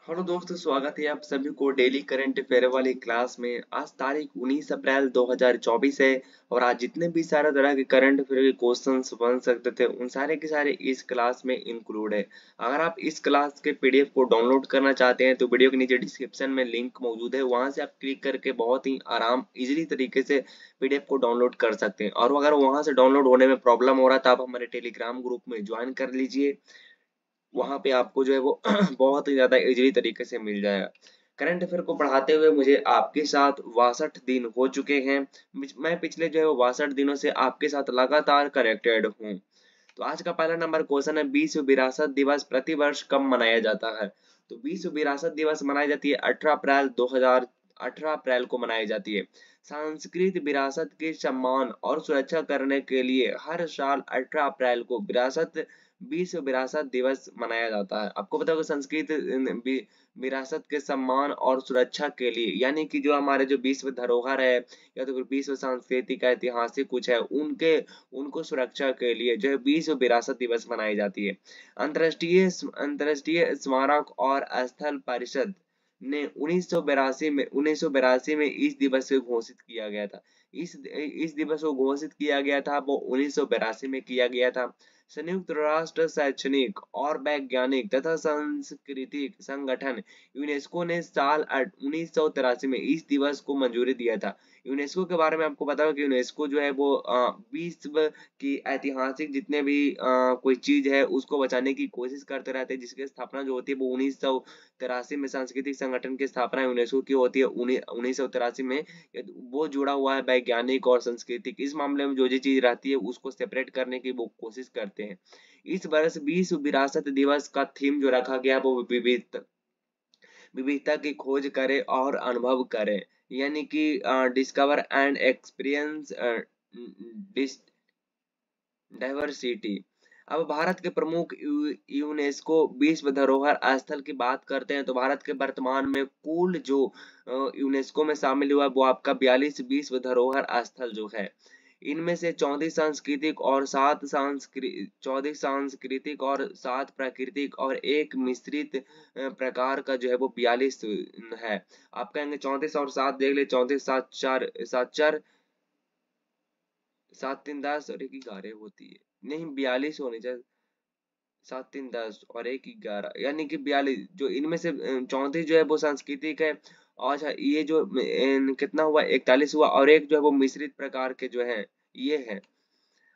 Hello दोस्तों, स्वागत है आप सभी को डेली करंट अफेयर वाली क्लास में। आज तारीख 19 अप्रैल 2024 है और आज जितने भी सारे तरह के करंट अफेयर के क्वेश्चंस बन सकते थे उन सारे के सारे इस क्लास में इंक्लूड है। अगर आप इस क्लास के पीडीएफ को डाउनलोड करना चाहते हैं तो वीडियो के नीचे डिस्क्रिप्शन में लिंक मौजूद है, वहां से आप क्लिक करके बहुत ही इजीली तरीके से पीडीएफ को डाउनलोड कर सकते हैं। और अगर वहां से डाउनलोड होने में प्रॉब्लम हो रहा है तो आप हमारे टेलीग्राम ग्रुप में ज्वाइन कर लीजिए, वहां पे आपको जो है वो बहुत ही ज्यादा इजीली तरीके से मिल जाएगा। करंट अफेयर को पढ़ाते हुए मुझे आपके साथ 62 दिन हो चुके हैं। मैं पिछले जो है वो 62 दिनों से आपके साथ लगातार कनेक्टेड हूँ। तो आज का पहला नंबर क्वेश्चन है, विश्व विरासत दिवस प्रतिवर्ष कब मनाया जाता है? तो विश्व विरासत दिवस मनाई जाती है 18 अप्रैल को मनाई जाती है। सांस्कृतिक विरासत के सम्मान और सुरक्षा करने के लिए हर साल 18 अप्रैल को विश्व विरासत दिवस मनाया जाता है। आपको पता होगा संस्कृत विरासत के सम्मान और सुरक्षा के लिए, यानी कि जो हमारे जो विश्व धरोहर है या तो फिर विश्व सांस्कृतिक ऐतिहासिक कुछ है उनके उनको सुरक्षा के लिए जो है विश्व विरासत दिवस मनाई जाती है। अंतर्राष्ट्रीय स्मारक और स्थल परिषद ने 1982 में इस दिवस को घोषित किया गया था। इस दिवस को घोषित किया गया था वो 1982 में किया गया था। संयुक्त राष्ट्र शैक्षणिक और वैज्ञानिक तथा सांस्कृतिक संगठन यूनेस्को ने साल 1983 में इस दिवस को मंजूरी दिया था। यूनेस्को के बारे में आपको पता होगा कि यूनेस्को जो है वो विश्व की ऐतिहासिक जितने भी कोई चीज है उसको बचाने की कोशिश करते रहते हैं, जिसकी स्थापना जो होती है वो 1983 में सांस्कृतिक संगठन की स्थापना यूनेस्को की होती है 1983 में। वो जुड़ा हुआ है वैज्ञानिक और सांस्कृतिक, इस मामले में जो जो चीज रहती है उसको सेपरेट करने की वो कोशिश करते हैं। इस वर्ष विश्व विरासत दिवस का थीम जो रखा गया है वो विविधता की खोज करें और अनुभव करें, यानी कि डिस्कवर एंड एक्सपीरियंस डाइवर्सिटी। अब भारत के प्रमुख यूनेस्को विश्व धरोहर स्थल की बात करते हैं तो भारत के वर्तमान में कुल जो यूनेस्को में शामिल हुआ है वो आपका 42 विश्व धरोहर स्थल जो है। इनमें से 34 सांस्कृतिक और 7 प्राकृतिक और एक मिश्रित प्रकार का जो है वो 42 है। आप कहेंगे 34 और 7 देख ले, 34 7 4 7 4 7 3 10 और एक 11 होती है, नहीं 42 होनी चाहिए। 7 3 10 और एक 11 यानी कि 42, जो इनमें से 34 जो है वो सांस्कृतिक है। और अच्छा ये जो कितना हुआ 41 हुआ और एक जो है वो मिश्रित प्रकार के जो है ये है।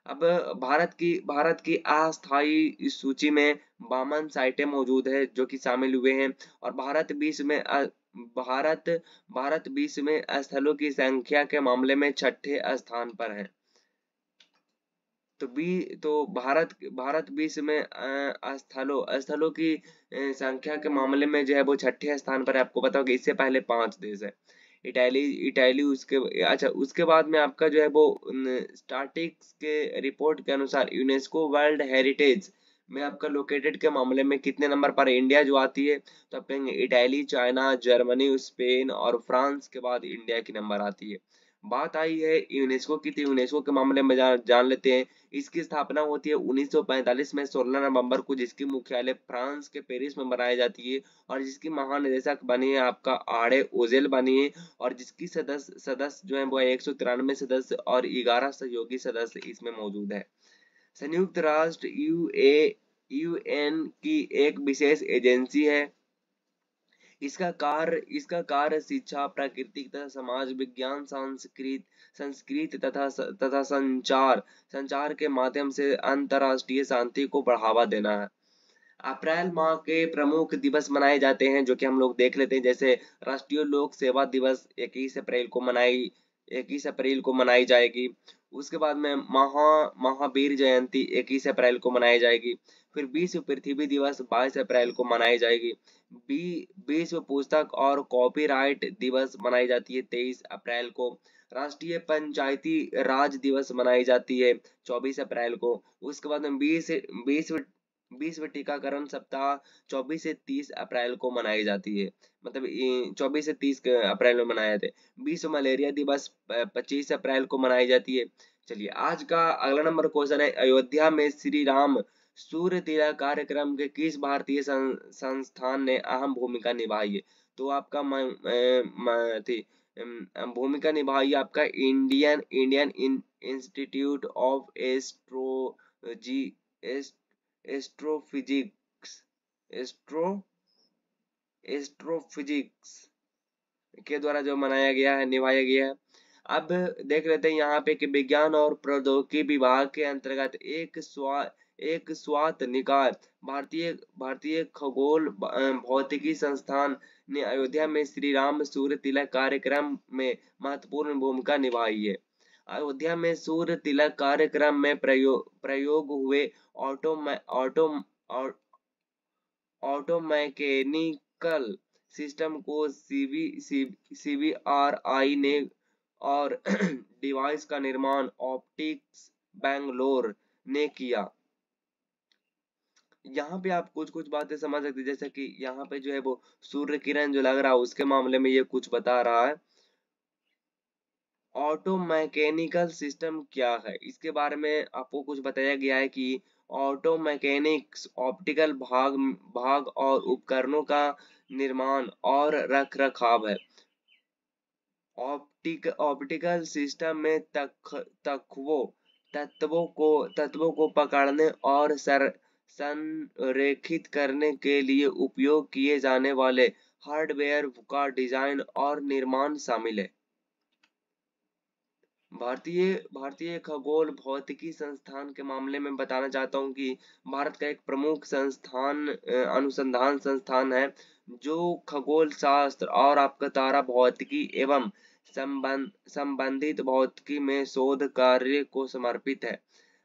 अब भारत की अस्थायी सूची में 52 साइटें मौजूद है जो कि शामिल हुए हैं। और भारत भारत विश्व में स्थलों की संख्या के मामले में छठे स्थान पर है। तो भारत भारत विश्व में स्थलों की संख्या के मामले में जो है वो छठे स्थान पर है। आपको पता होगा इससे पहले 5 देश है। इटाली इटाली उसके अच्छा उसके बाद में आपका जो है वो स्टैटिस्टिक्स के रिपोर्ट के अनुसार यूनेस्को वर्ल्ड हेरिटेज में आपका लोकेटेड के मामले में कितने नंबर पर इंडिया जो आती है? तो आप कहेंगे इटाली, चाइना, जर्मनी, स्पेन और फ्रांस के बाद इंडिया की नंबर आती है। बात आई है यूनेस्को की, तो यूनेस्को के मामले में जान लेते हैं। इसकी स्थापना होती है 1945 में 16 नवंबर को, जिसकी मुख्यालय फ्रांस के पेरिस में बनाई जाती है और जिसकी महानिदेशक बनी है आपका आड़े ओजेल बनी है। और जिसकी सदस्य जो है वो 193 सदस्य और 11 सहयोगी सदस्य इसमें मौजूद है। संयुक्त राष्ट्र यूएन की एक विशेष एजेंसी है। इसका कार्य शिक्षा, प्राकृतिक तथा समाज विज्ञान, संस्कृत तथा संचार के माध्यम से अंतर्राष्ट्रीय शांति को बढ़ावा देना है। अप्रैल माह के प्रमुख दिवस मनाए जाते हैं जो कि हम लोग देख लेते हैं, जैसे राष्ट्रीय लोक सेवा दिवस 21 अप्रैल को मनाई जाएगी। उसके बाद में महावीर जयंती 21 अप्रैल को मनाई जाएगी। फिर विश्व पृथ्वी दिवस 22 अप्रैल को मनाई जाएगी। विश्व पुस्तक और कॉपीराइट दिवस मनाई जाती है 23 अप्रैल को। राष्ट्रीय पंचायती राज दिवस मनाई जाती है 24 अप्रैल को। उसके बाद में विश्व विश्व टीकाकरण सप्ताह 24 से 30 अप्रैल को मनाई जाती है, मतलब 24 से 30 अप्रैल में मनाए थे। विश्व मलेरिया दिवस 25 अप्रैल को मनाई जाती है। चलिए आज का अगला नंबर क्वेश्चन है, अयोध्या में श्री राम सूर्य तिलक कार्यक्रम के किस भारतीय संस्थान ने अहम भूमिका निभाई है? तो आपका भूमिका निभाई आपका इंडियन इंडियन इंस्टीट्यूट ऑफ एस्ट्रोजी एस्ट्रोफिजिक्स एस्ट्रो एस्ट्रोफिजिक्स के द्वारा जो मनाया गया है, निभाया गया है। अब देख लेते हैं यहाँ पे कि विज्ञान और प्रौद्योगिकी विभाग के अंतर्गत एक स्वायत्त निकाय भारतीय भारतीय खगोल भौतिकी संस्थान ने अयोध्या में श्री राम सूर्य तिलक कार्यक्रम में महत्वपूर्ण भूमिका निभाई है। अयोध्या में सूर्य तिलक कार्यक्रम में प्रयोग हुए ऑटो मैकेनिकल सिस्टम को सीबीआरआई ने और डिवाइस का निर्माण ऑप्टिक्स बैंगलोर ने किया। यहाँ पे आप कुछ कुछ बातें समझ सकते हैं, जैसे कि यहाँ पे जो है वो सूर्य किरण जो लग रहा है उसके मामले में ये कुछ बता रहा है। ऑटो मैकेनिकल सिस्टम क्या है, इसके बारे में आपको कुछ बताया गया है कि ऑटो मैकेनिक्स ऑप्टिकल भाग और उपकरणों का निर्माण और रख रखाव है। ऑप्टिकल सिस्टम में तत्वों को पकड़ने और संरेखित करने के लिए उपयोग किए जाने वाले हार्डवेयर का डिजाइन और निर्माण शामिल है। भारतीय खगोल भौतिकी संस्थान के मामले में बताना चाहता हूँ कि भारत का एक प्रमुख अनुसंधान संस्थान है जो खगोल शास्त्र और आपका तारा भौतिकी एवं संबंधित भौतिकी में शोध कार्य को समर्पित है।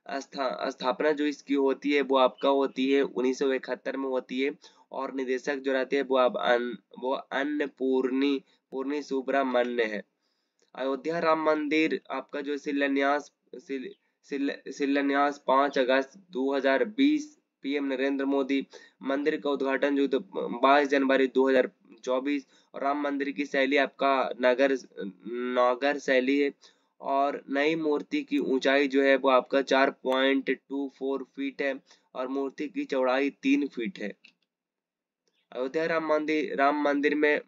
स्थापना जो इसकी होती है वो आपका होती है 1971 में होती है और निदेशक जो रहते हैं वो अन्नपूर्णी सुब्रमण्य है। अयोध्या राम मंदिर आपका जो शिलान्यास 5 अगस्त 2020 पीएम नरेंद्र मोदी। मंदिर का उद्घाटन जो 22 जनवरी 2024 और राम मंदिर की शैली आपका नागर शैली है और नई मूर्ति की ऊंचाई जो है वो आपका 4.24 फीट है और मूर्ति की चौड़ाई 3 फीट है। अयोध्या राम मंदिर में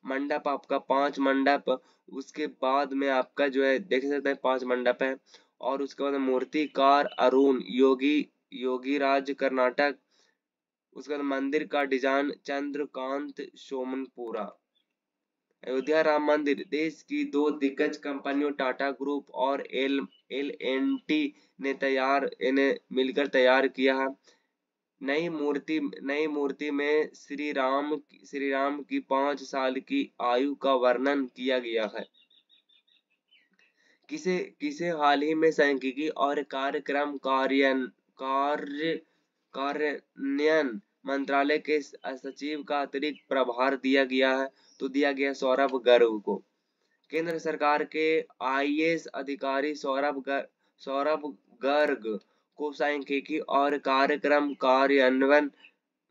मंडप आपका 5 मंडप, उसके बाद में आपका जो है देख सकते हैं 5 मंडप है और उसके बाद मूर्तिकार अरुण योगी राज कर्नाटक। उसके बाद मंदिर का डिजाइन चंद्रकांत सोमनपुरा। अयोध्या राम मंदिर देश की 2 दिग्गज कंपनियों टाटा ग्रुप और L&T ने मिलकर तैयार किया है। नई मूर्ति में श्री राम की 5 साल की आयु का वर्णन किया गया है। किसे हाल ही में सांख्यिकी और कार्यक्रम कार्यान्वयन मंत्रालय के सचिव का अतिरिक्त प्रभार दिया गया है? तो दिया गया सौरभ गर्ग को। केंद्र सरकार के आईएएस अधिकारी सौरभ गर्ग को सांख्यिकी और कार्यक्रम कार्यान्वयन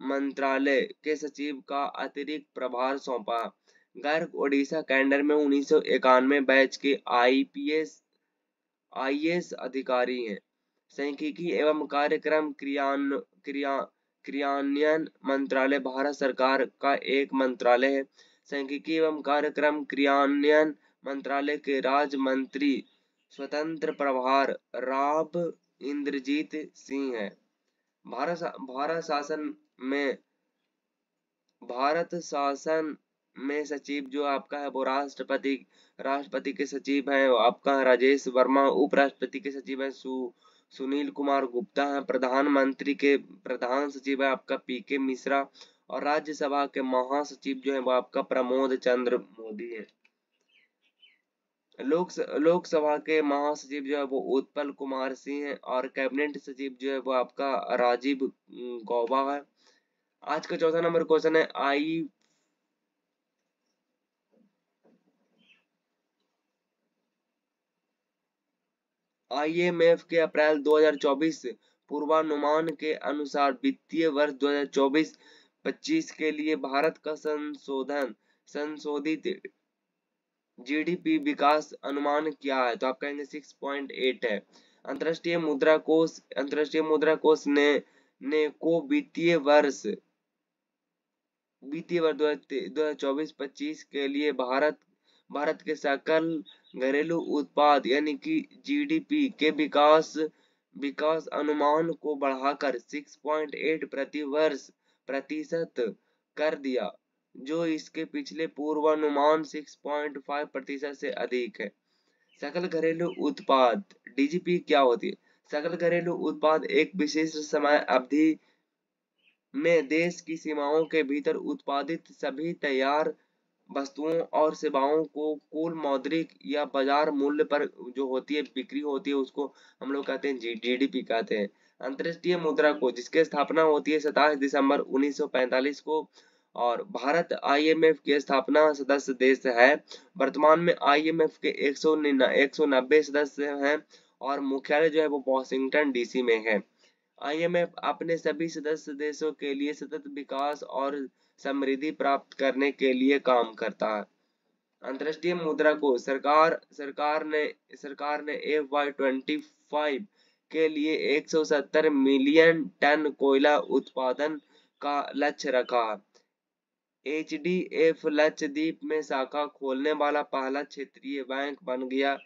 मंत्रालय के सचिव का अतिरिक्त प्रभार सौंपा। गर्ग ओडिशा कैडर में 1991 बैच के आईएएस अधिकारी हैं। सांख्यिकी एवं कार्यक्रम क्रियान्वयन मंत्रालय भारत सरकार का एक मंत्रालय है। सांख्यिकी एवं कार्यक्रम क्रियान्वयन मंत्रालय के राज्य मंत्री स्वतंत्र प्रभार राव इंद्रजीत सिंह है। भारत शासन में सचिव जो आपका है वो राष्ट्रपति के सचिव हैं, आपका राजेश वर्मा। उपराष्ट्रपति के सचिव है सुनील कुमार गुप्ता है। प्रधानमंत्री के प्रधान सचिव है आपका पीके मिश्रा और राज्यसभा के महासचिव जो है वो आपका प्रमोद चंद्र मोदी है। लोकसभा के महासचिव जो है वो उत्पल कुमार सिंह है और कैबिनेट सचिव जो है वो आपका राजीव गौबा है। आज का चौथा नंबर क्वेश्चन है आईएमएफ के अप्रैल 2024 पूर्वानुमान के अनुसार वित्तीय वर्ष 2024-25 के लिए भारत का संशोधित जीडीपी विकास अनुमान क्या है? तो आप कहेंगे 6.8 है। अंतर्राष्ट्रीय मुद्रा कोष ने को वित्तीय वर्ष 2024-25 के लिए भारत के सकल घरेलू उत्पाद यानी कि जीडीपी के विकास अनुमान को बढ़ाकर 6.8 प्रतिशत कर दिया, जो इसके पिछले पूर्वानुमान 6.5 प्रतिशत से अधिक है। सकल घरेलू उत्पाद डीजीपी क्या होती है? सकल घरेलू उत्पाद एक विशिष्ट समय अवधि में देश की सीमाओं के भीतर उत्पादित सभी तैयार वस्तुओं और सेवाओं को कुल मौद्रिक या बाजार मूल्य पर जो होती है बिक्री होती है उसको हम लोग कहते हैं जीडीपी कहते हैं। अंतर्राष्ट्रीय मुद्रा कोष जिसकी स्थापना होती है 27 दिसंबर 1945 को और भारत आईएमएफ की स्थापना सदस्य देश है। वर्तमान में आईएमएफ के 190 सदस्य हैं और मुख्यालय जो है वो वॉशिंगटन डीसी में है। आईएमएफ अपने सभी सदस्य देशों के लिए सतत विकास और समृद्धि प्राप्त करने के लिए काम करता है। अंतर्राष्ट्रीय मुद्रा कोष सरकार ने FY25 के लिए 170 मिलियन टन कोयला उत्पादन का लक्ष्य रखा। एचडीएफ लक्षद्वीप में शाखा खोलने वाला पहला क्षेत्रीय बैंक बन गया।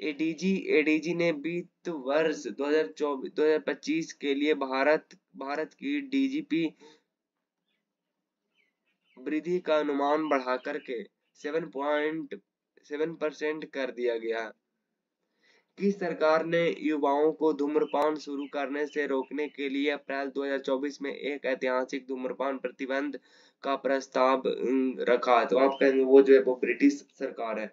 एडीजी ने वित्त वर्ष 2024-2025 के लिए भारत की डीजीपी वृद्धि का अनुमान बढ़ाकर के 7.7% कर दिया गया। की सरकार ने युवाओं को धूम्रपान शुरू करने से रोकने के लिए अप्रैल 2024 में एक ऐतिहासिक धूम्रपान प्रतिबंध का प्रस्ताव रखा। तो आप कहेंगे वो जो है वो ब्रिटिश सरकार है।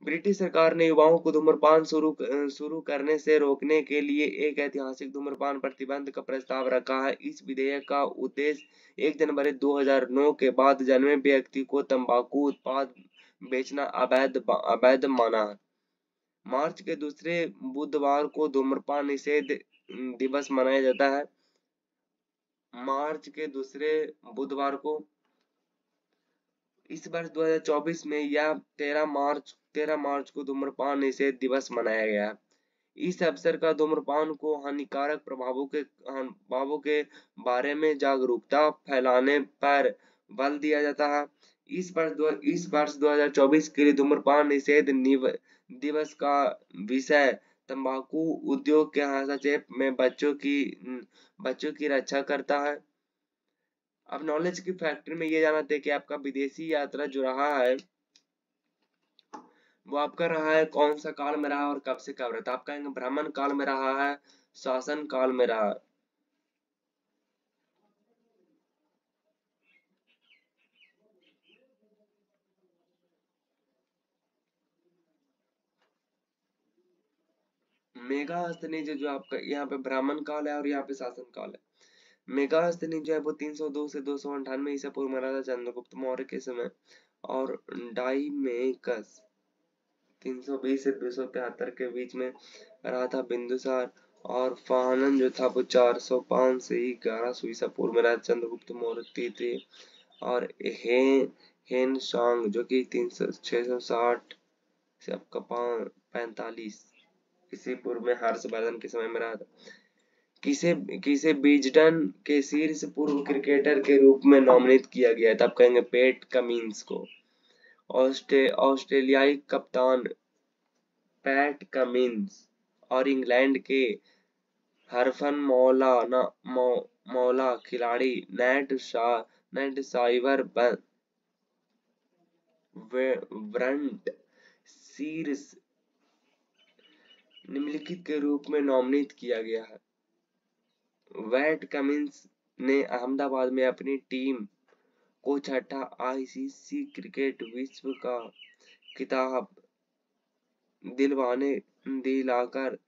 ब्रिटिश सरकार ने युवाओं को धूम्रपान शुरू करने से रोकने के लिए एक ऐतिहासिक धूम्रपान प्रतिबंध का प्रस्ताव रखा है। इस विधेयक का उद्देश्य 1 जनवरी 2009 के बाद जन्मे व्यक्ति को तंबाकू उत्पाद बेचना अवैध माना है। मार्च के दूसरे बुधवार को धूम्रपान निषेध दिवस मनाया जाता है। मार्च के दूसरे बुधवार को इस वर्ष 2024 में यह 13 मार्च को धूम्रपान निषेध दिवस मनाया गया। इस अवसर का धूम्रपान को हानिकारक प्रभावों के बारे में जागरूकता फैलाने पर बल दिया जाता है। इस वर्ष 2024 के लिए धूम्रपान निषेध दिवस का विषय तंबाकू उद्योग के हस्तक्षेप में बच्चों की रक्षा करता है। अब नॉलेज की फैक्ट्री में ये जानते हैं कि आपका विदेशी यात्रा जो रहा है वो आपका रहा है कौन सा काल में रहा और कब से कब रहा था। आप कहेंगे ब्राह्मण काल में रहा है, शासन काल में रहा। मेगाहस्तनीज जो आपका यहाँ पे ब्राह्मण काल है और यहाँ पे शासन काल है। मेगाहस्तनीज जो है वो 302 से 298 ईसा पूर्व में रहा था चंद्रगुप्त मौर्य के समय और डाइमेकस 320 से 273 के बीच में रहा था बिंदुसार और फाहनन जो था वो 405 से 1100 ईसा पूर्व में रहा चंद्रगुप्त मौर्य तृतीय और हेन सांग जो कि 660 से आपका 45 ईसा पूर्व में हर्षवर्धन के समय में रहा था। किसे बीजडन के शीर्ष पूर्व क्रिकेटर के रूप में नॉमिनेट किया गया था। आप कहेंगे पैट कमिंस को। ऑस्ट्रेलियाई कप्तान पैट कमिंस और इंग्लैंड के मौला खिलाड़ी नेट साइवर ब्रंट शीर्ष निम्नलिखित के रूप में नॉमिनेट किया गया है। पैट कमिंस ने अहमदाबाद में अपनी टीम को छठा आईसीसी क्रिकेट विश्व का खिताब दिलाकर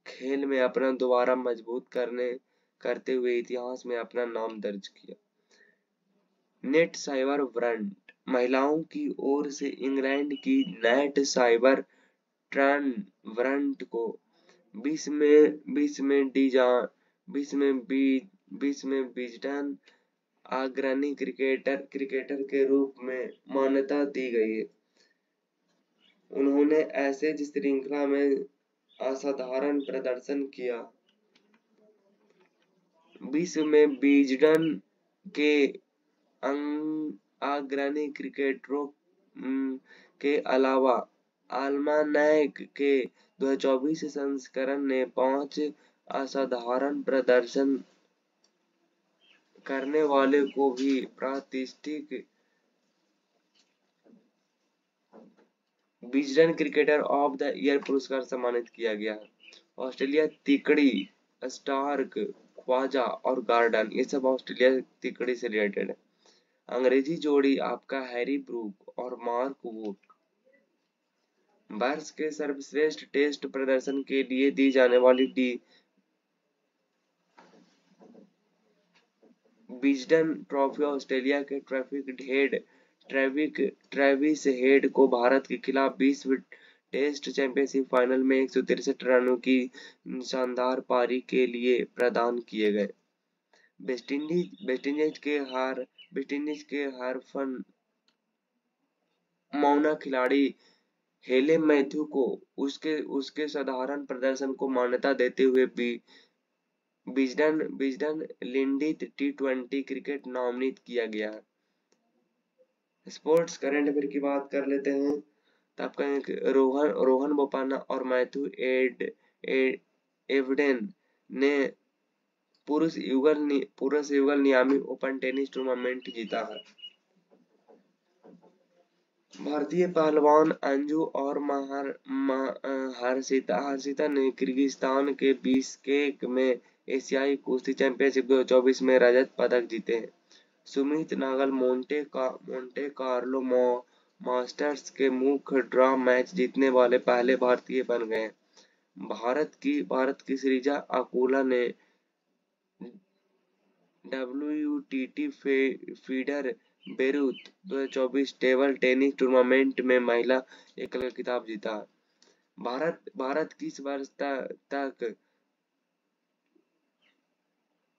खेल में अपना दोबारा मजबूत करते हुए इतिहास में अपना नाम दर्ज किया। नेट साइवर ब्रंट महिलाओं की ओर से इंग्लैंड की नेट साइबर ट्रैन ब्रंट को 20 में बीजटन अग्रणी क्रिकेटर के रूप में मान्यता दी गई है। उन्होंने एशेज श्रृंखला में असाधारण प्रदर्शन किया। विश्व में विजडन के अग्रणी क्रिकेटरों के अलावा अल्मानैक के 2024 संस्करण ने 5 असाधारण प्रदर्शन करने वाले को भी प्रातिष्ठिक Wisden cricketer of the year पुरस्कार सम्मानित किया गया। ऑस्ट्रेलिया तिकड़ी, स्टार्क, ख्वाजा और गार्डन, ये सब ऑस्ट्रेलिया तिकड़ी से रिलेटेड है। अंग्रेजी जोड़ी आपका हैरी ब्रूक और मार्क वुड। वर्ष के सर्वश्रेष्ठ टेस्ट प्रदर्शन के लिए दी जाने वाली विजडन ट्रॉफी ऑस्ट्रेलिया के ट्रेविस हेड को भारत के खिलाफ विश्व टेस्ट चैंपियनशिप फाइनल में 163 रनों की शानदार पारी के लिए प्रदान किए गए। वेस्टइंडीज के हरफन मौना खिलाड़ी हेले मैथ्यू को उसके साधारण प्रदर्शन को मान्यता देते हुए विजडन लिंडीज टी20 क्रिकेट नामित किया गया है। स्पोर्ट्स करंट अफेयर की बात कर लेते हैं तो आपका रोहन बोपान्ना और मैथ्यू एवडेन ने पुरुष युगल मियामी ओपन टेनिस टूर्नामेंट जीता है। भारतीय पहलवान अंजू और हर्षिता ने किर्गिस्तान के बिश्केक में एशियाई कुश्ती चैंपियनशिप 2024 में रजत पदक जीते हैं। Sumit Nagal Monte Carlo Masters के मुख्य ड्रॉ मैच जीतने वाले पहले भारतीय बन गए। भारत की श्रीजा अकुला ने WTT feeder Beirut 2024 table tennis tournament में महिला एकल खिताब जीता। भारत किस वर्ष तक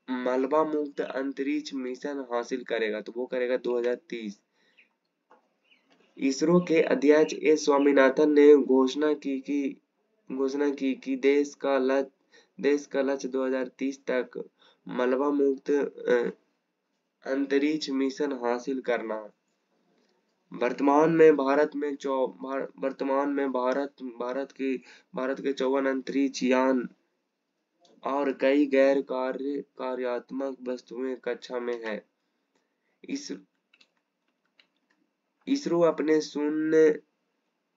मलबा मुक्त अंतरिक्ष मिशन हासिल करेगा, तो वो करेगा 2030। इसरो के अध्यक्ष एस स्वामीनाथन ने घोषणा की कि देश का लक्ष्य 2030 तक मलबा मुक्त अंतरिक्ष मिशन हासिल करना है। वर्तमान में भारत के 54 अंतरिक्ष यान और कई गैर कार्यात्मक वस्तुएं कक्षा में है। इसरो अपने शून्य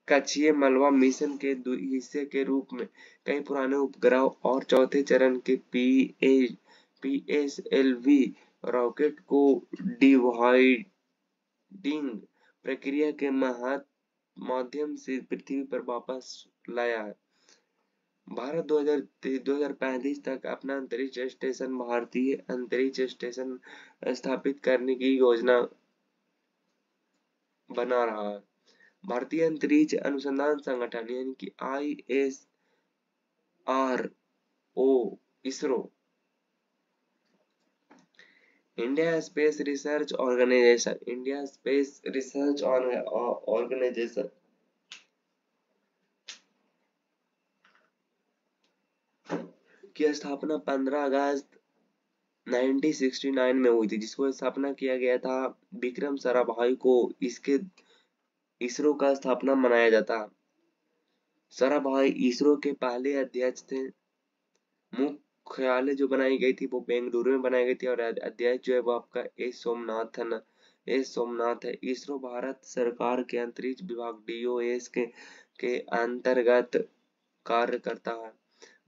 कक्षीय मलबा मिशन के हिस्से के रूप में कई पुराने उपग्रह और चौथे चरण के PSLV रॉकेट को डिवाइडिंग प्रक्रिया के माध्यम से पृथ्वी पर वापस लाया है। भारत 2035 तक अपना अंतरिक्ष स्टेशन भारतीय अंतरिक्ष स्टेशन स्थापित करने की योजना बना रहा है। भारतीय अंतरिक्ष अनुसंधान संगठन यानी कि ISRO ISRO India Space Research Organisation की स्थापना 15 अगस्त 1969 में हुई थी, जिसको स्थापना किया गया था विक्रम साराभाई को। इसरो का स्थापना मनाया जाता। साराभाई इसरो के पहले अध्यक्ष थे। मुख्यालय जो बनाई गई थी वो बेंगलुरु में बनाई गई थी और अध्यक्ष जो है वो आपका एस सोमनाथ है। इसरो भारत सरकार के अंतरिक्ष विभाग DOS के अंतर्गत कार्य करता है।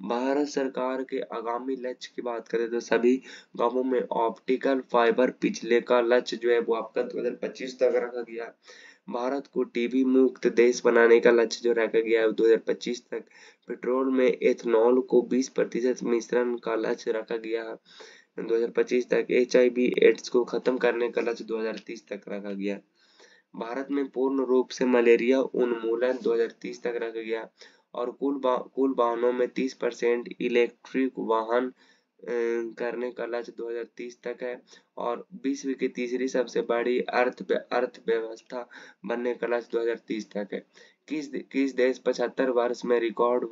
भारत सरकार के आगामी लक्ष्य की बात करें तो सभी गांवों में ऑप्टिकल फाइबर पिछले का लक्ष्य जो है वो आपका 2025 तक रखा गया। भारत को टीबी मुक्त देश बनाने का लक्ष्य जो रखा गया है 2025 तक। पेट्रोल में एथनॉल को 20% मिश्रण का लक्ष्य रखा गया है 2025 तक। HIV एड्स को खत्म करने का लक्ष्य 2030 तक रखा गया। भारत में पूर्ण रूप से मलेरिया उन्मूलन 2030 तक रखा गया और कुल वाहनों में 30% इलेक्ट्रिक वाहन करने का लक्ष्य 2030 तक है और विश्व की तीसरी सबसे बड़ी अर्थव्यवस्था बनने का लक्ष्य 2030 तक है। किस देश 75 वर्ष में रिकॉर्ड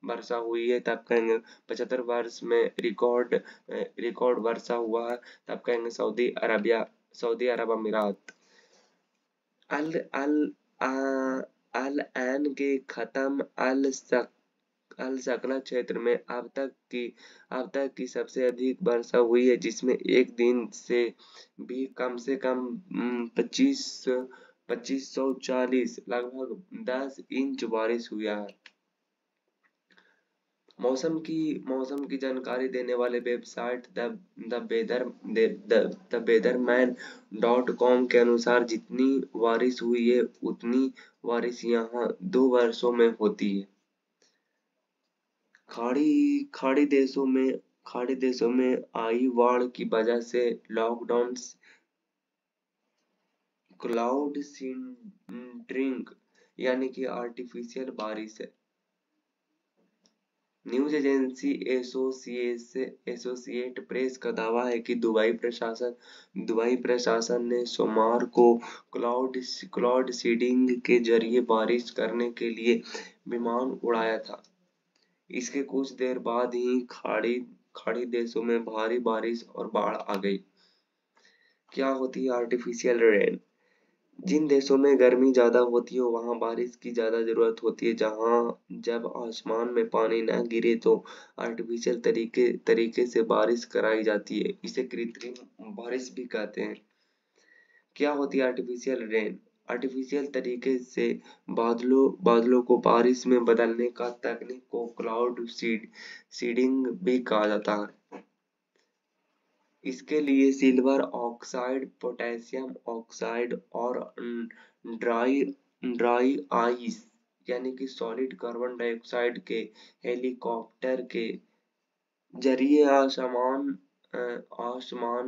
वर्षा हुई है? तब कहेंगे 75 वर्ष में रिकॉर्ड वर्षा हुआ है, तब कहेंगे सऊदी अरब अमीरात। अल अल अल ऐन के खत्म अल सकला क्षेत्र में अब तक की सबसे अधिक वर्षा हुई है, जिसमें एक दिन भी कम से कम 2540 लगभग 10 इंच बारिश हुआ है। मौसम की जानकारी देने वाले वेबसाइट द वेदरमैन .com के अनुसार जितनी बारिश हुई है उतनी बारिश यहाँ 2 वर्षों में होती है। खाड़ी देशों में आई बाढ़ की वजह से लॉकडाउन क्लाउड सीडरिंग यानी कि आर्टिफिशियल बारिश है। न्यूज एजेंसी एसोसिएट प्रेस का दावा है कि दुबई प्रशासन ने सोमवार को क्लाउड सीडिंग के जरिए बारिश करने के लिए विमान उड़ाया था। इसके कुछ देर बाद ही खाड़ी देशों में भारी बारिश और बाढ़ आ गई। क्या होती है आर्टिफिशियल रेन? जिन देशों में गर्मी ज्यादा होती है वहां बारिश की ज्यादा जरूरत होती है। जब आसमान में पानी न गिरे तो आर्टिफिशियल तरीके से बारिश कराई जाती है। इसे कृत्रिम बारिश भी कहते हैं। क्या होती है आर्टिफिशियल रेन? आर्टिफिशियल तरीके से बादलों को बारिश में बदलने का तकनीक को क्लाउड सीडिंग भी कहा जाता है। इसके लिए सिल्वर ऑक्साइड, पोटेशियम ऑक्साइड और ड्राई आइस यानी कि सॉलिड कार्बन डाइऑक्साइड के हेलीकॉप्टर के जरिए आसमान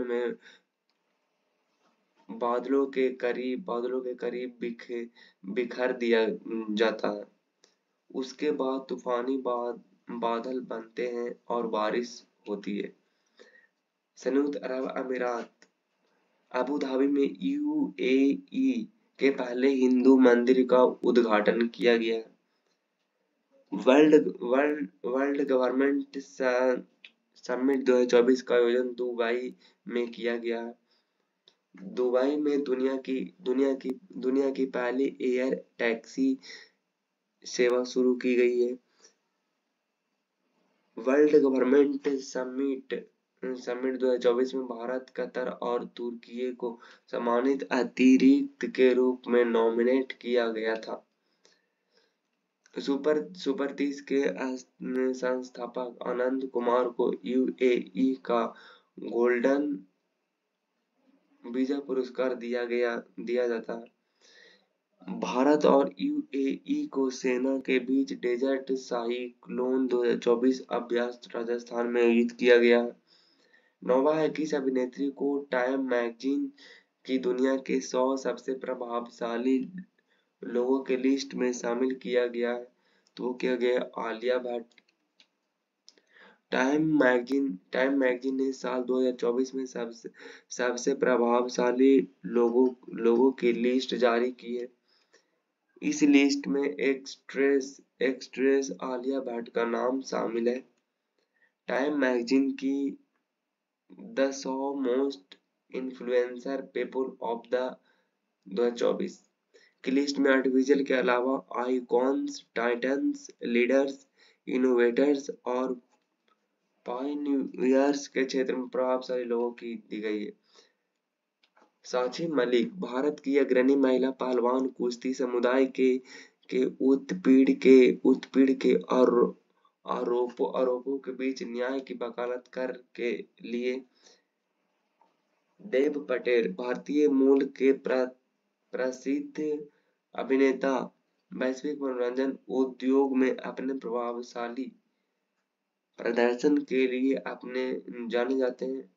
में बादलों के करीब बिखर दिया जाता है। उसके बाद तूफानी बादल बनते हैं और बारिश होती है। संयुक्त अरब अमीरात अबू धाबी में यूएई के पहले हिंदू मंदिर का उद्घाटन किया गया। वर्ल्ड गवर्नमेंट समिट 2024 का आयोजन दुबई में किया गया। दुबई में दुनिया की पहली एयर टैक्सी सेवा शुरू की गई है। वर्ल्ड गवर्नमेंट समिट 2024 में भारत, कतर और तुर्की को सम्मानित अतिथि के रूप में नॉमिनेट किया गया था। सुपर 30 के संस्थापक आनंद कुमार को यूएई का गोल्डन वीजा पुरस्कार दिया जाता है। भारत और यूएई को सेना के बीच डेजर्ट साइक्लोन 2024 अभ्यास राजस्थान में आयोजित किया गया। नोवा है कि इस अभिनेत्री को टाइम मैगजीन की दुनिया के 100 सबसे प्रभावशाली लोगों के लिस्ट में शामिल किया गया है। तो वो किया गया आलिया भट्ट। टाइम मैगजीन ने साल 2024 में सबसे प्रभावशाली लोगों की लिस्ट जारी की है। इस लिस्ट में एक्ट्रेस आलिया भट्ट का नाम शामिल है। टाइम मैगजीन की the 100 most influencer people of the 2024 की लिस्ट में आर्टिफिशियल के अलावा आइकॉन्स, टाइटन्स, लीडर्स, इनोवेटर्स और पायनियर्स के क्षेत्र में प्रभावशाली लोगों की दी गई है। साक्षी मलिक भारत की अग्रणी महिला पहलवान, कुश्ती समुदाय के उत्पीड़न के आरोपों के बीच न्याय की वकालत कर के लिए। देव पटेल भारतीय मूल के प्रसिद्ध अभिनेता, वैश्विक मनोरंजन उद्योग में अपने प्रभावशाली प्रदर्शन के लिए जाने जाते हैं।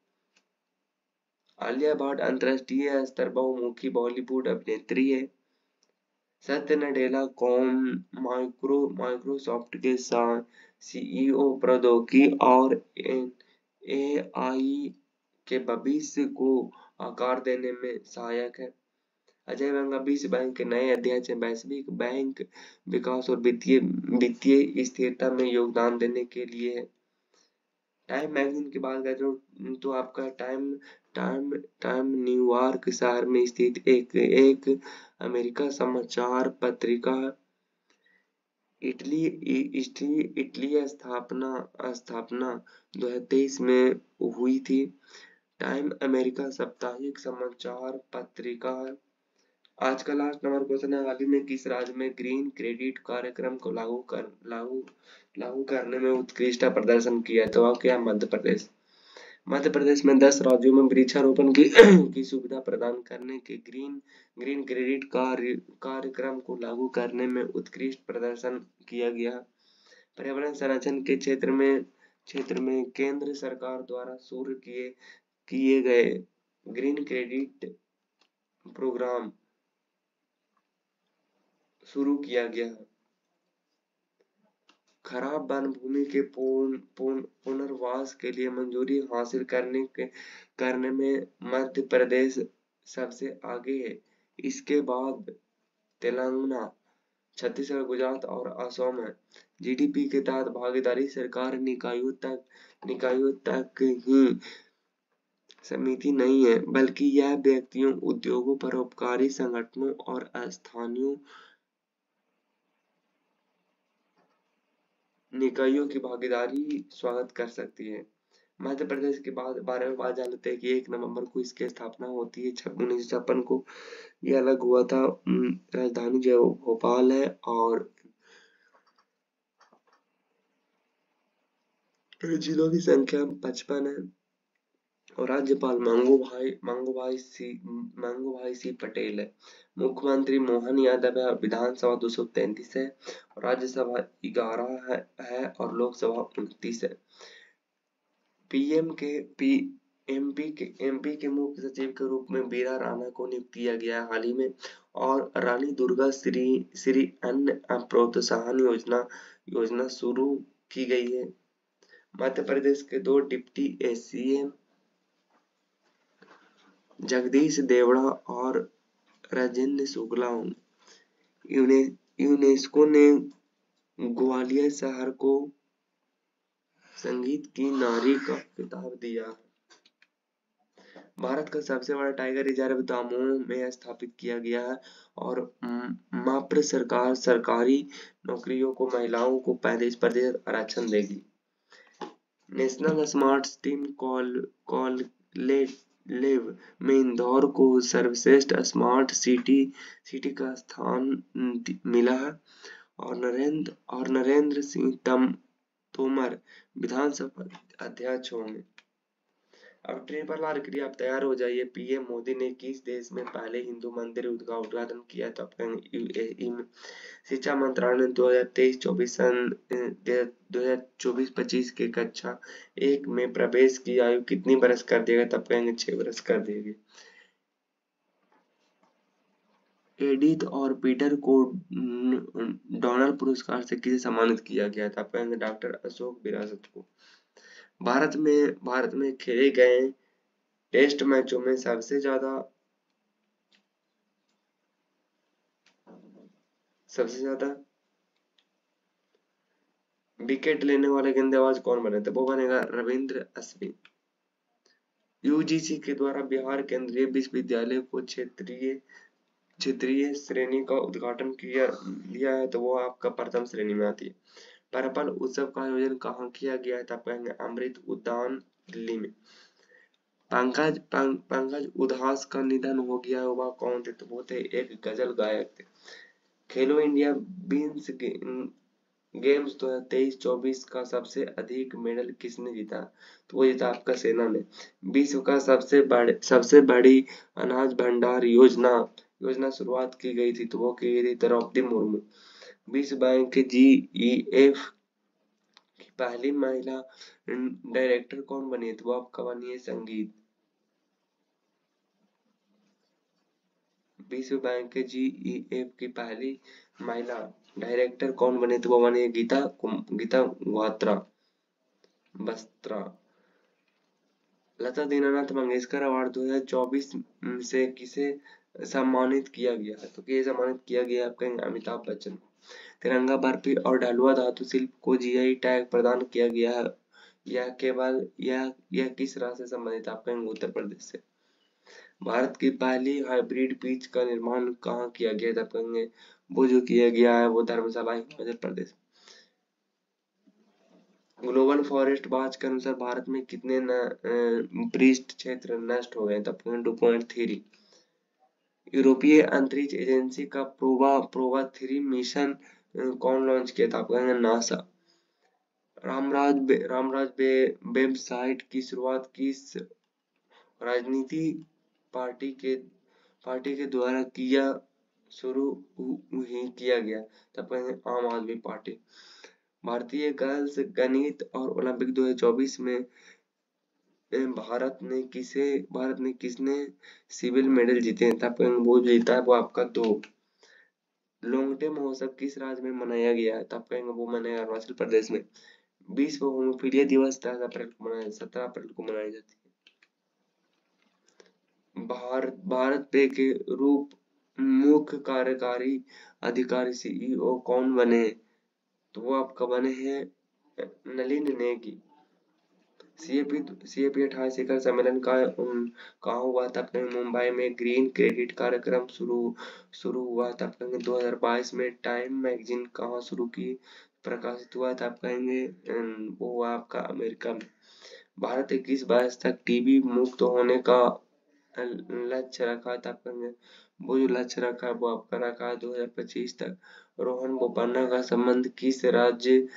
आलिया भट्ट अंतर्राष्ट्रीय स्तर बहुमुखी बॉलीवुड अभिनेत्री है। सत्य नडेला माइक्रोसॉफ्ट के सीईओ प्रौद्योगिकी और एआई के भविष्य को आकार देने में सहायक है। अजय बंगा विश्व बैंक के नए अध्यक्ष हैं। वैश्विक बैंक विकास और वित्तीय वित्तीय स्थिरता में योगदान देने के लिए है। टाइम मैगजीन की बात करें तो आपका टाइम टाइम टाइम न्यूयॉर्क शहर में स्थित एक अमेरिका समाचार पत्रिका है। इटली स्थापना स्थापना 2023 में हुई थी। टाइम अमेरिका साप्ताहिक समाचार पत्रिका है। आज का लास्ट नंबर क्वेश्चन है, हाल ही में किस राज्य में ग्रीन क्रेडिट कार्यक्रम को लागू करने में उत्कृष्ट प्रदर्शन किया? तो आप क्या? मध्य प्रदेश। मध्य प्रदेश में 10 राज्यों में वृक्षारोपण की की सुविधा प्रदान करने के ग्रीन क्रेडिट कार्यक्रम को लागू करने में उत्कृष्ट प्रदर्शन किया गया। पर्यावरण संरक्षण के क्षेत्र में केंद्र सरकार द्वारा शुरू किए गए ग्रीन क्रेडिट प्रोग्राम शुरू किया गया है। खराब वन भूमि के पुनर्वास के लिए मंजूरी हासिल करने में मध्य प्रदेश सबसे आगे है। इसके बाद तेलंगाना, छत्तीसगढ़, गुजरात और असम है। जीडीपी के तहत भागीदारी सरकार निकायों तक ही समिति नहीं है, बल्कि यह व्यक्तियों, उद्योगों, परोपकारी संगठनों और स्थानीय निकायों की भागीदारी स्वागत कर सकती है। मध्य प्रदेश के बारे में बात जान लेते हैं कि 1 नवंबर को इसकी स्थापना होती है 1956 को। यह अलग हुआ था। राजधानी जो भोपाल है और जिलों की संख्या 55 है और राज्यपाल मंगूभाई सी पटेल है। मुख्यमंत्री मोहन यादव है। विधानसभा 233 है और राज्यसभा 11 है और लोकसभा 29 है। एमपी के मुख्य सचिव के रूप में बीरा राणा को नियुक्त किया गया हाल ही में और रानी दुर्गा श्री अन्न प्रोत्साहन योजना शुरू की गई है। मध्य प्रदेश के 2 डिप्टी सीएम जगदीश देवड़ा और राजेंद्र शुक्ला। यूनेस्को ने ग्वालियर शहर को संगीत की नारी का खिताब दिया। भारत का सबसे बड़ा टाइगर रिजर्व दामोह में स्थापित किया गया है और माप्र सरकार सरकारी नौकरियों को महिलाओं को 35% आरक्षण देगी। नेशनल स्मार्ट सिटी कॉन्क्लेव में इंदौर को सर्वश्रेष्ठ स्मार्ट सिटी का स्थान मिला है और नरेंद्र सिंह तोमर विधानसभा अध्यक्ष होंगे। अब ट्रिपल आर के लिए आप तैयार हो जाइए। पीएम मोदी ने किस देश में पहले हिंदू मंदिर का उद्घाटन किया? तो यूएई में। शिक्षा मंत्रालय ने 2024-25 के कक्षा 1 में प्रवेश की आयु कितनी बरस कर देगा? तब कहेंगे 6 बरस कर देगी। एडिथ और पीटर को डॉनर पुरस्कार से किसे सम्मानित किया गया था? आप कहेंगे डॉक्टर अशोक विरासत को। भारत में खेले गए टेस्ट मैचों में सबसे ज्यादा विकेट लेने वाले गेंदबाज कौन बने थे? वो बनेगा रविंद्र अश्विन। यूजीसी के द्वारा बिहार केंद्रीय विश्वविद्यालय को क्षेत्रीय श्रेणी का उद्घाटन लिया है तो वो आपका प्रथम श्रेणी में आती है। पर्पल उत्सव का आयोजन कहाँ किया गया था? कहेंगे अमृत उद्यान, दिल्ली में। पंकज उधास का निधन हो गया। वह कौन थे? तो वो थे एक गजल गायक थे। खेलो इंडिया बीन्स गेम्स 2023-24 का सबसे अधिक मेडल किसने जीता? तो वो जीता आपका सेना ने। विश्व का सबसे बड़ी अनाज भंडार योजना शुरुआत की गई थी तो वो की गई थी द्रौपदी मुर्मू। विश्व बैंक के जीईएफ की पहली महिला डायरेक्टर कौन बनी? तो वो आपका बनी है संगीत। विश्व बैंक के जीईएफ की पहली महिला डायरेक्टर कौन बने? तो वो बने गीता बस्त्रा। लता दीनानाथ मंगेशकर अवार्ड 2024 से किसे सम्मानित किया गया है? तो ये सम्मानित किया गया आपका अमिताभ बच्चन को। तिरंगा बर्फी और ढलुआ धातु शिल्प को जीआई टैग प्रदान किया गया है। यह केवल यह किस राज्य से संबंधित आपका उत्तर प्रदेश से। भारत की पहली हाइब्रिड बीज का निर्माण कहाँ किया गया था? कहेंगे वो जो किया गया है वो धर्मशाला Himachal Pradesh. Global forest watch के अनुसार भारत में कितने पृष्ठ क्षेत्र नष्ट हो गए? तब 2.3। यूरोपीय अंतरिक्ष एजेंसी का प्रोवा 3 मिशन कौन लॉन्च किया था? आपका नासा। वेबसाइट की शुरुआत किस राजनीति पार्टी के द्वारा किया गया? तब कहेंगे आम आदमी पार्टी। भारतीय गर्ल्स गणित और ओलंपिक 2024 में भारत ने किसने सिविल मेडल जीते हैं? तब कहेंगे वो जीता है वो आपका 2। लोंगटे महोत्सव किस राज्य में मनाया गया है? तब कहेंगे वो मनाया अरुणाचल प्रदेश में। विश्व होमोफिलिया दिवस 17 अप्रैल को मनाई जाती है। भारत पे के रूप मुख्य कार्यकारी अधिकारी सीईओ कौन बने हैं? तो वो आपका बने हैं नलिन नेगी। सीएपी 28 शिखर सम्मेलन का कहाँ हुआ था? कहीं मुंबई में। ग्रीन क्रेडिट कार्यक्रम शुरू हुआ था कहेंगे 2022 में। टाइम मैगजीन कहाँ शुरू की प्रकाशित हुआ था? आप कहेंगे वो हुआ आपका अमेरिका में। भारत 21 वर्ष तक टीबी मुक्त होने का लक्ष्य रखा था। कहेंगे वो जो लक्ष्य रखा है वो आपका रखा है 2025 तक। रोहन बोपन्ना का संबंध किस राज्य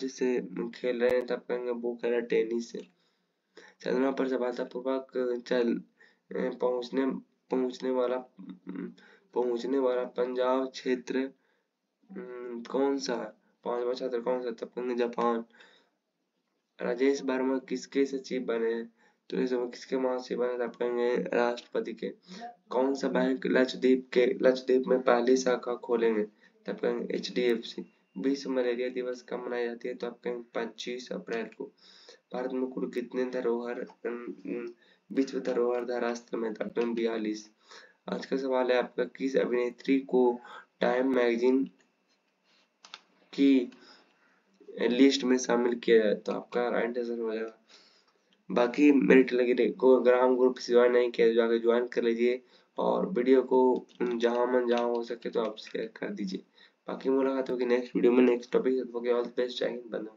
से खेल रहे हैं? तब कहेंगे वो खेला टेनिस से। चंद्रमा पर सफलतापूर्वक चल पहुंचने पहुंचने वाला पहुंचने वाला पंजाब क्षेत्र कौन सा है? 5वां छात्र कौन सा? तब कहेंगे जापान। राजेश वर्मा किसके सचिव बने हैं? तो इस समय किसके महासचिव बने? तब कहेंगे राष्ट्रपति के। कौन सा बैंक लक्षद्वीप में पहली शाखा खोलेंगे? तब कहेंगे HDFC। विश्व मलेरिया दिवस कब मनाई जाती है? तो आप कहेंगे 25 अप्रैल को। भारत में कुल कितने विश्व धरोहर धारा स्थल में? तब कहेंगे 42। आज का सवाल है आपका, किस अभिनेत्री को टाइम मैगजीन की लिस्ट में शामिल किया जाए? तो आपका राइट आंसर हो जाएगा। बाकी मेरे टेलीग्राम ग्रुप से ज्वाइन नहीं किया तो जाकर ज्वाइन कर लीजिए और वीडियो को जहां हो सके तो आप शेयर कर दीजिए। बाकी मुलाकात होगी नेक्स्ट वीडियो में next topic. All the best. जय हिंद, बंधु।